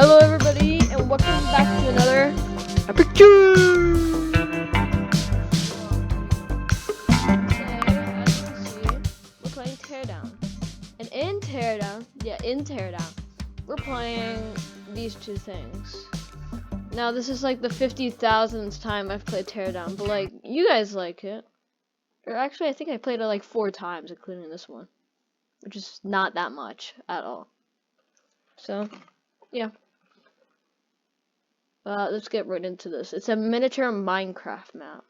Hello everybody, and welcome back to another picture. Today, as you can see, we're playing Teardown. And in Teardown, we're playing these two things. Now this is like the 50,000th time I've played Teardown, but like, you guys like it. Or actually, I think I played it like 4 times, including this one. Which is not that much at all. So, yeah. Let's get right into this. It's a miniature Minecraft map.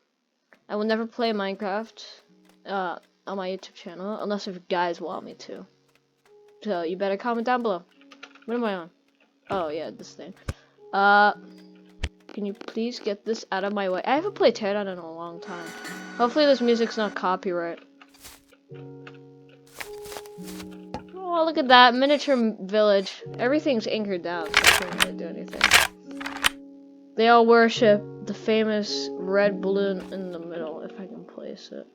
I will never play Minecraft on my YouTube channel unless if you guys want me to. So you better comment down below. What am I on? Oh yeah, this thing. Can you please get this out of my way? I haven't played Teardown in a long time. Hopefully this music's not copyright. Oh, look at that miniature village. Everything's anchored down, so I can't really do anything. They all worship the famous red balloon in the middle, if I can place it.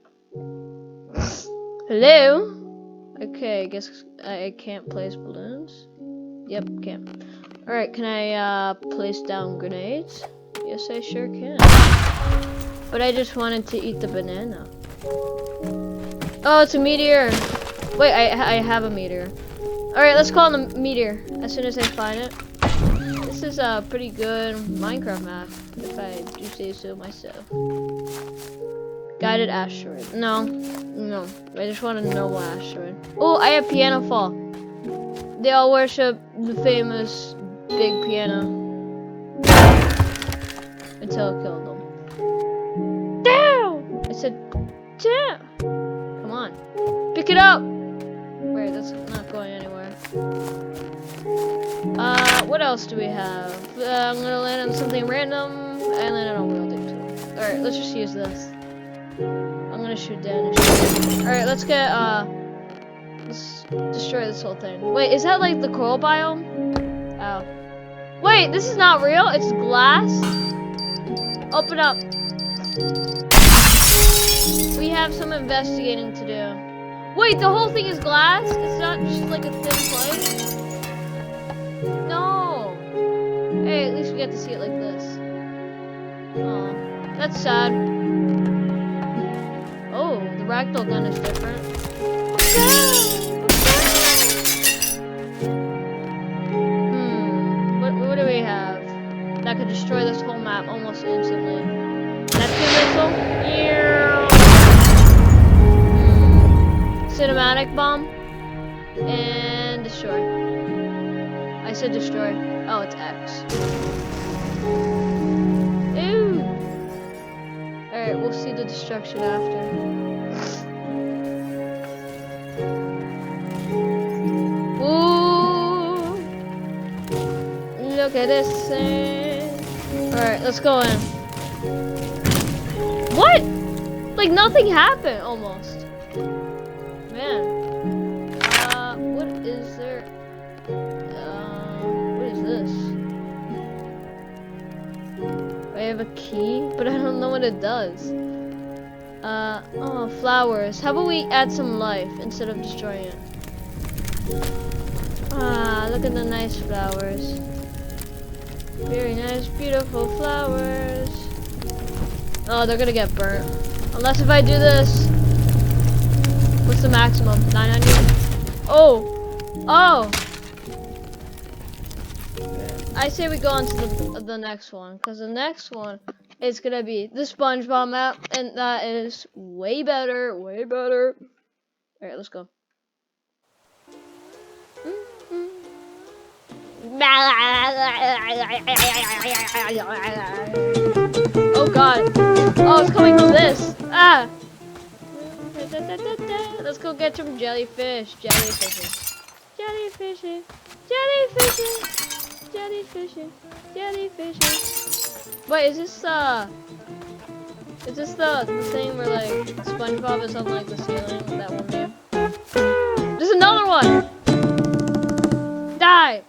Hello? Okay, I guess I can't place balloons. Yep, can't. Alright, can I place down grenades? Yes, I sure can. But I just wanted to eat the banana. Oh, it's a meteor! Wait, I have a meteor. Alright, let's call it a meteor as soon as I find it. This is a pretty good Minecraft map, if I do say so myself. Guided asteroid. No. I just want to know what asteroid. Oh, I have piano fall. They all worship the famous big piano. Until it killed them. Down! I said, down! Come on. Pick it up! Wait, that's not going anywhere. What else do we have? I'm gonna land on something random, and then I don't really do too. Alright, let's just use this. I'm gonna shoot down and shoot. Alright, let's destroy this whole thing. Wait, is that like the coral biome? Oh. Wait, this is not real? It's glass? Open up. We have some investigating to do. Wait, the whole thing is glass? It's not just like a thin plate? No! Hey, at least we get to see it like this. Oh, that's sad. Oh, the ragdoll gun is different. What do we have? That could destroy this whole map almost instantly. Neptune missile? Yeah. Cinematic bomb. And destroy. I said destroy. Oh, it's X. Ooh. Alright, we'll see the destruction after. Ooh. Look at this thing. Alright, let's go in. What? Like nothing happened almost. Man. What is there? What is this? I have a key, but I don't know what it does. Oh, flowers. How about we add some life instead of destroying it? Ah, look at the nice flowers. Very nice, beautiful flowers. Oh, they're gonna get burnt. Unless if I do this. What's the maximum? 900? Oh! Oh! I say we go on to the next one, because the next one is gonna be the SpongeBob map, and that is way better, way better. Alright, let's go. Oh god. Oh, it's coming from this. Ah! Let's go get some jellyfish. Jellyfishing. Jellyfishing. Jellyfishing. Jellyfishing. Jellyfishing. Wait, is this the thing where like SpongeBob is on like the ceiling? That one game. There's another one. Die.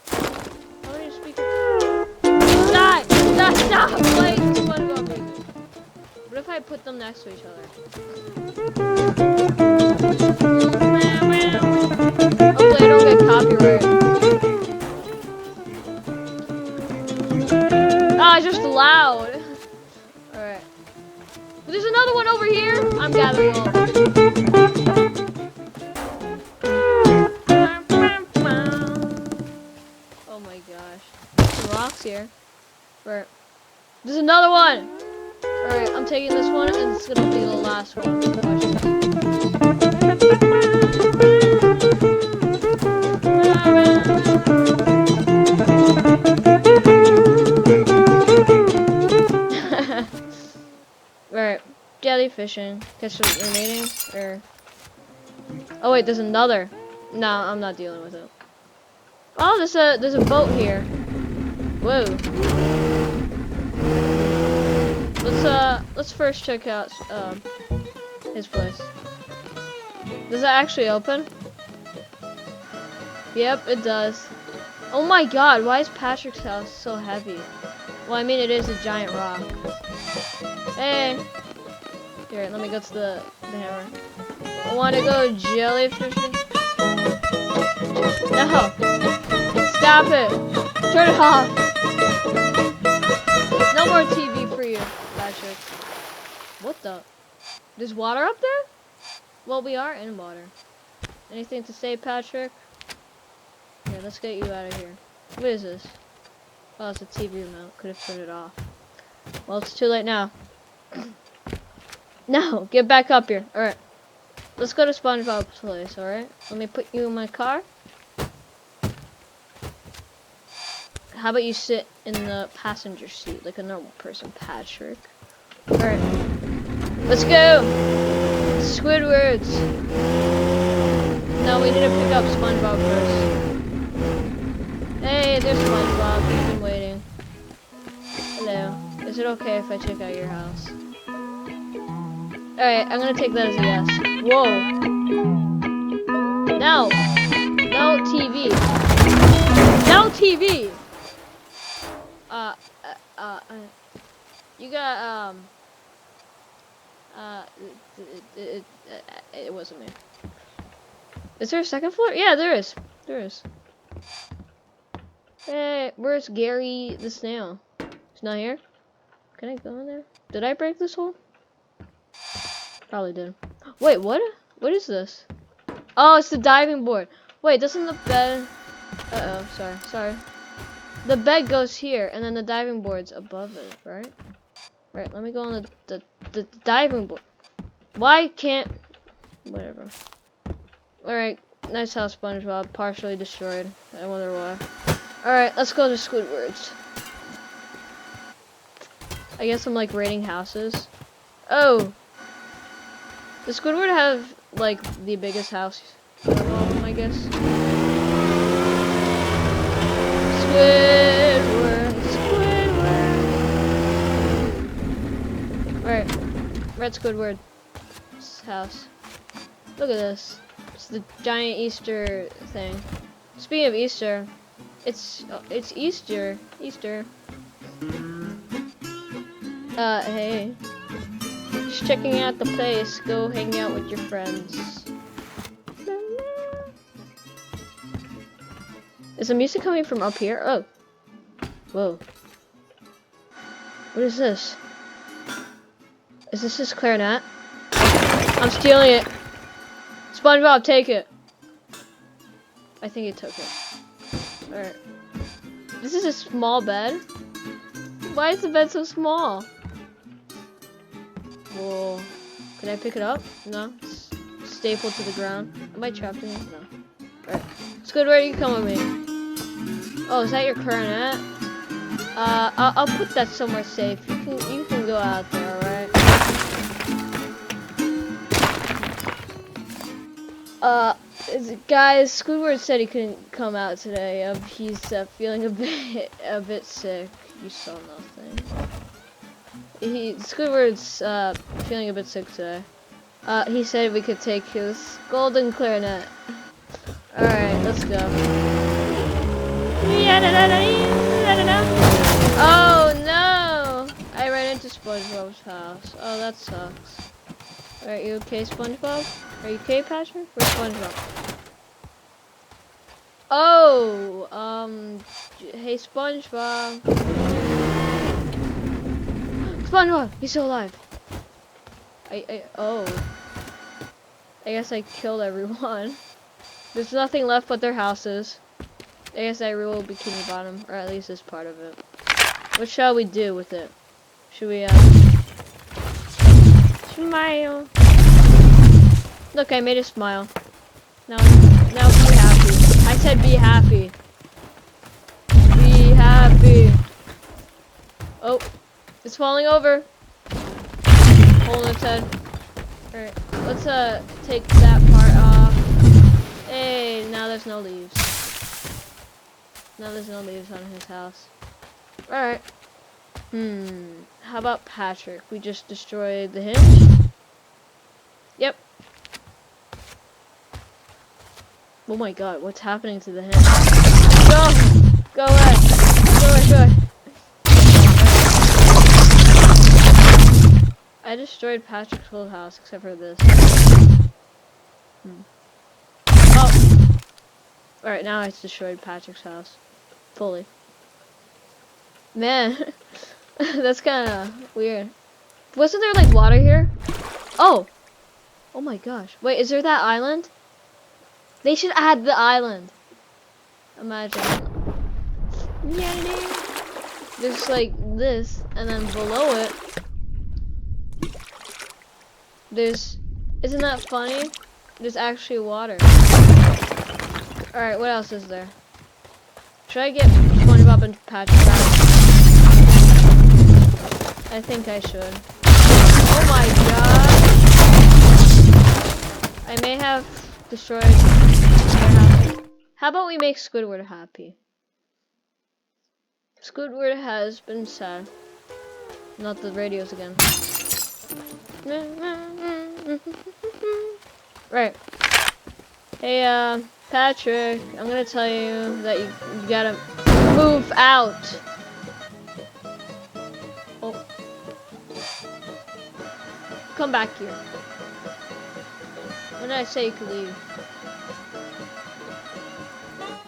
How do you speak? Die. Stop playing SpongeBob music. What if I put them next to each other? Hopefully I don't get copyright. just loud. Alright. There's another one over here. I'm gathering all. Oh my gosh. Some rocks here. Right. There's another one. Alright, I'm taking this one and it's gonna be the last one. Alright, jellyfishing. Catch the remaining, or... Oh wait, there's another. No, I'm not dealing with it. Oh, there's a boat here. Whoa. Let's first check out his place. Does that actually open? Yep, it does. Oh my god, why is Patrick's house so heavy? Well, I mean, it is a giant rock. Hey! Here, let me go to the hammer. I want to go jellyfishing. No! Stop it! Turn it off! No more TV for you, Patrick. What the? There's water up there? Well, we are in water. Anything to say, Patrick? Here, let's get you out of here. What is this? Oh, it's a TV remote. Could have turned it off. Well, it's too late now. No, get back up here. Alright. Let's go to SpongeBob's place, alright? Let me put you in my car. How about you sit in the passenger seat like a normal person, Patrick? Alright. Let's go! Squidwards! No, we need to pick up SpongeBob first. Hey, there's SpongeBob. He's been waiting. Hello. Is it okay if I check out your house? Alright, I'm gonna take that as a yes. Whoa. No. No TV. No TV! You got, it wasn't me. Is there a second floor? Yeah, there is. There is. Hey, where's Gary the snail? He's not here? Can I go in there? Did I break this hole? Probably did. Wait, what? What is this? Oh, it's the diving board. Wait, doesn't the bed... Uh-oh, sorry. The bed goes here, and then the diving board's above it, right? Right, let me go on the diving board. Why can't... Whatever. Alright, nice house, SpongeBob. Partially destroyed. I wonder why. Alright, let's go to Squidward's. I guess I'm like raiding houses. Oh! Does Squidward have like the biggest house of all, I guess? Squidward. Alright, we're at Squidward's house. Look at this. It's the giant Easter thing. Speaking of Easter, it's Easter. Hey. Just checking out the place. Go hang out with your friends. Is the music coming from up here? Oh. Whoa. What is this? Is this his clarinet? I'm stealing it. SpongeBob, take it. I think he took it. Alright. This is a small bed? Why is the bed so small? Whoa. Can I pick it up? No. It's stapled to the ground. Am I trapped in it? No. Alright. Squidward, you can come with me. Oh, is that your clarinet? I'll put that somewhere safe. You can go out there, alright? Guys, Squidward said he couldn't come out today. He's feeling a bit sick. You saw nothing. Squidward's feeling a bit sick today. He said we could take his golden clarinet. Alright, let's go. Oh no! I ran into SpongeBob's house. Oh, that sucks. Alright, you okay, SpongeBob? Are you okay, Patrick? Where's SpongeBob? Oh, hey, SpongeBob. SpongeBob, he's still alive. Oh. I guess I killed everyone. There's nothing left but their houses. I guess I rule Bikini Bottom, or at least this part of it. What shall we do with it? Should we, smile? Look, I made a smile. Now be happy. I said be happy. Be happy. Oh, it's falling over. Holding its head. Alright, let's take that part off. Hey, now there's no leaves. Now there's no leaves on his house. Alright. How about Patrick? We just destroyed the hinge? Yep. Oh my god, what's happening to the hinge? Go! Go away! Go away, go away! I destroyed Patrick's whole house except for this. Oh! Alright, now I destroyed Patrick's house. Fully. Man, that's kinda weird. Wasn't there like water here? Oh! Oh my gosh. Wait, is there that island? They should add the island. Imagine. There's like this, and then below it, there's, isn't that funny? There's actually water. Alright, what else is there? Should I get SpongeBob and Patrick back? I think I should. Oh my god! I may have destroyed their house. How about we make Squidward happy? Squidward has been sad. Not the radios again. Right. Hey, Patrick, I'm gonna tell you that you gotta move out. Oh. Come back here. When did I say you could leave?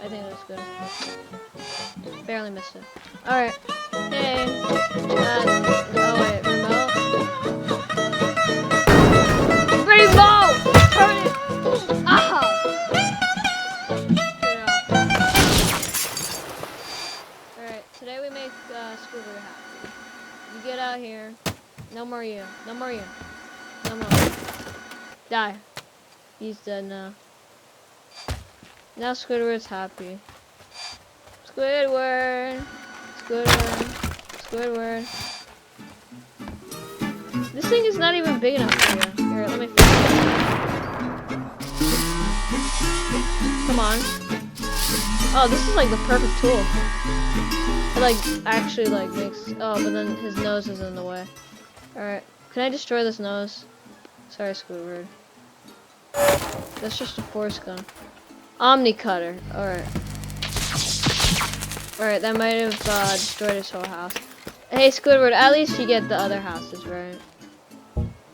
I think that's good. Barely missed it. Alright. Hey. Oh wait, remote. Remote! Turn it! Ah! Alright, today we make Squidward happy. You get out here. No more you. No more you. No more. Die. He's dead now. Now Squidward's happy. Squidward. Squidward. Squidward. This thing is not even big enough for you. Here, let me fix it. Come on. Oh, this is like the perfect tool. It like actually like makes, oh, but then his nose is in the way. Alright. Can I destroy this nose? Sorry, Squidward. That's just a force gun. Omni cutter. Alright. Alright, that might have destroyed his whole house. Hey, Squidward, at least you get the other houses, right?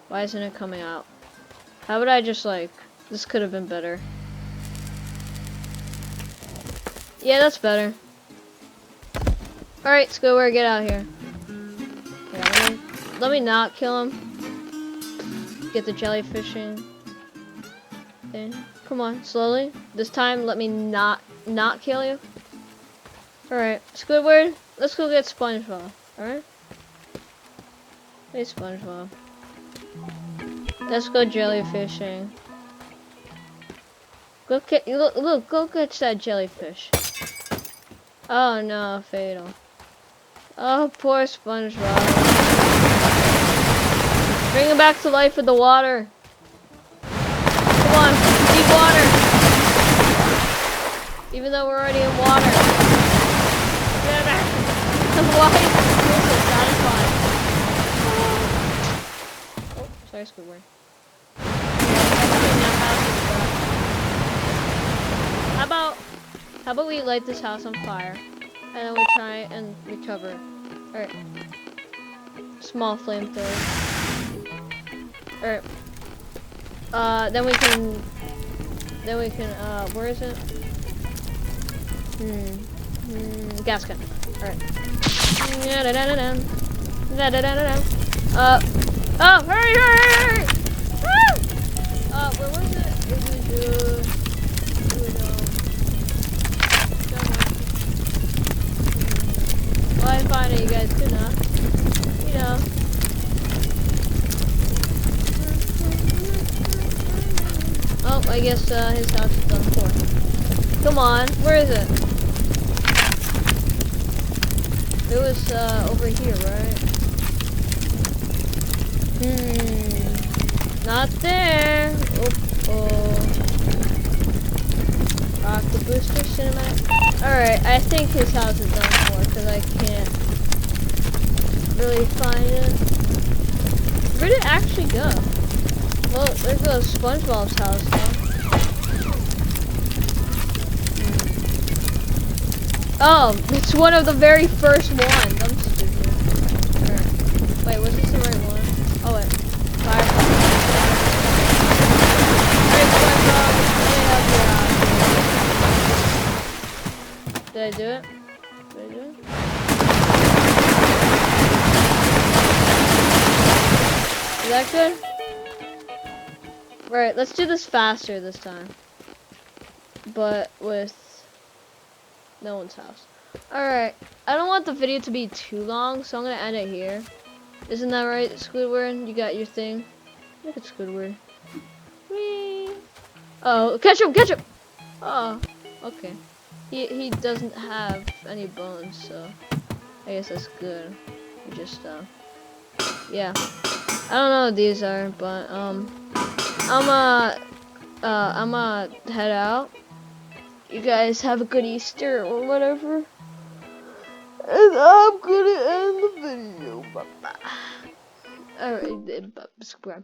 Why isn't it coming out? How would I just like... This could have been better. Yeah, that's better. Alright, Squidward, get out here. Yeah, let me not kill him. Get the jellyfishing thing. Come on, slowly. This time, let me not kill you. Alright, Squidward, let's go get SpongeBob. Alright? Hey, SpongeBob. Let's go jellyfishing. Look, go catch that jellyfish. Oh no, fatal. Oh, poor SpongeBob. Bring him back to life with the water. Come on, deep water. Even though we're already in water. Why is this so satisfying? Oh, sorry, Squidward. How about we light this house on fire, and then we try and recover it. Alright. Small flamethrower. Alright. Then we can, where is it? Gas gun. Alright. Da da da da da. Oh, hurry, hurry, hurry! Ah! Where was it? It was somewhere. Well, I find it, you guys could not. You know. Oh, I guess his house is done for. Come on, where is it? It was over here, right? Not there. Oh. Rock the booster cinematic. Alright, I think his house is done for because I can't really find it. Where did it actually go? Well, there goes SpongeBob's house though. Oh, it's one of the very first ones. I'm stupid. Right. Wait, was this the right one? Oh wait. Fire. Alright, SpongeBob, let me help you out. Did I do it? Did I do it? Is that good? Right, let's do this faster this time. But with no one's house. Alright, I don't want the video to be too long, so I'm gonna end it here. Isn't that right, Squidward? You got your thing? Look at Squidward. Whee! Oh, catch him! Catch him! Oh, okay. He doesn't have any bones, so I guess that's good. We just yeah. I don't know what these are, but I'm head out. You guys have a good Easter or whatever. And I'm gonna end the video. Bye bye. Alright, subscribe.